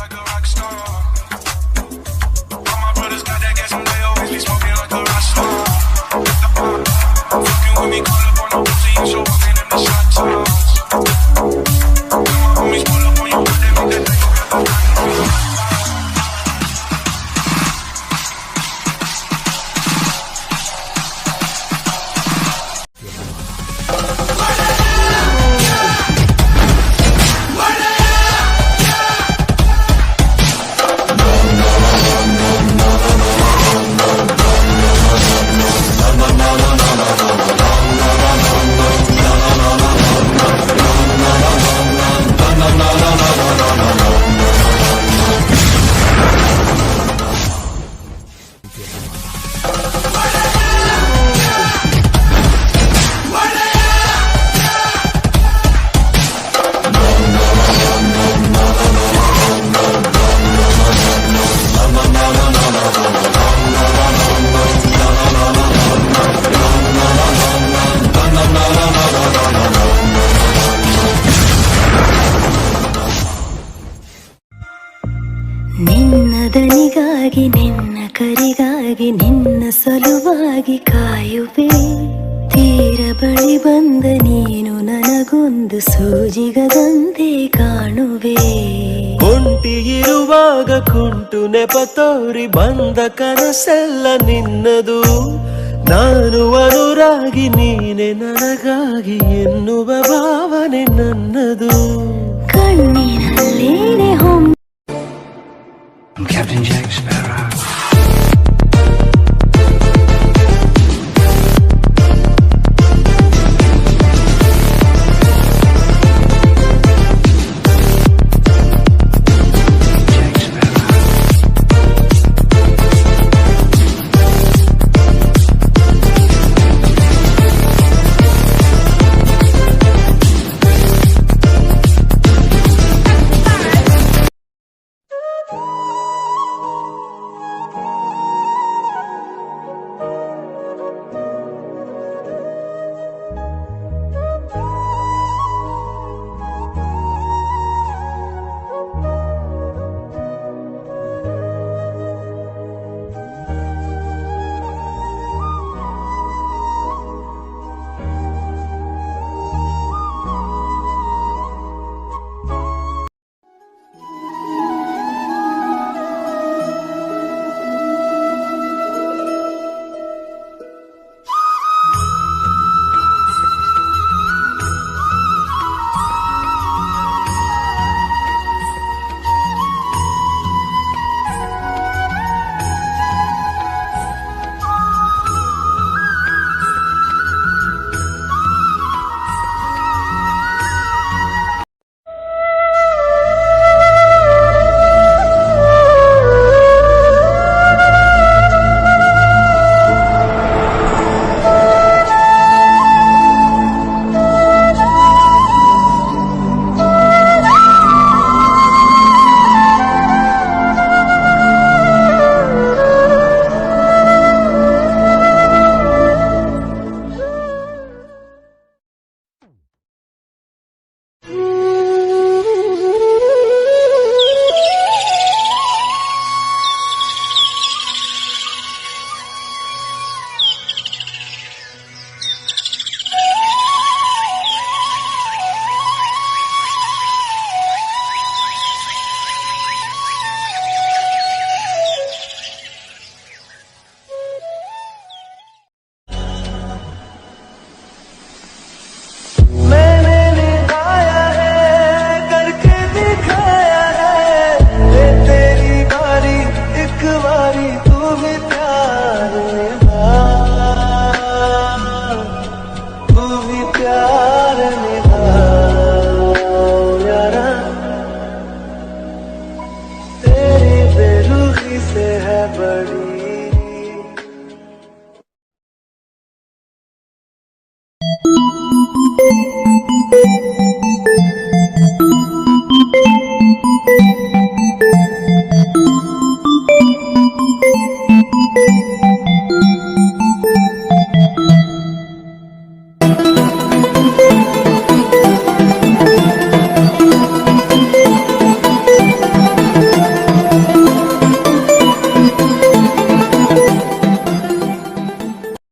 like a rock star. All my brothers got that gas and they always be smoking like a rock star. Fucking with me, call up on the pussy and show up in them the shot town. When my homies pull up on you, but they make that thing go got the ನಿನ್ನ ದನಿಗಾಗಿ ನಿನ್ನ ಕರಿಗಾಗಿ ನಿನ್ನ ಸಲುವಾಗಿ ಕಾಯುವೆ ತೀರ ಬಳಿ ಬಂದ ನೀನು ನನಗೊಂದು ಸೂಜಿಗದಂತೆ ಕಾಣುವೆ ಒಂಟಿ ಇರುವಾಗ ಕುಂಟು ನೆಪ ತೋರಿ ಬಂದ ಕನಸೆಲ್ಲ ನಿನ್ನದು ನಾನು ಅನುರಾಗಿ ನೀನೆ ನನಗಾಗಿ ಎನ್ನುವ ಭಾವನೆ ನನ್ನದು ಕಣ್ಣಿನಲ್ಲೇನೆ I'm Captain Jack Sparrow. बड़ी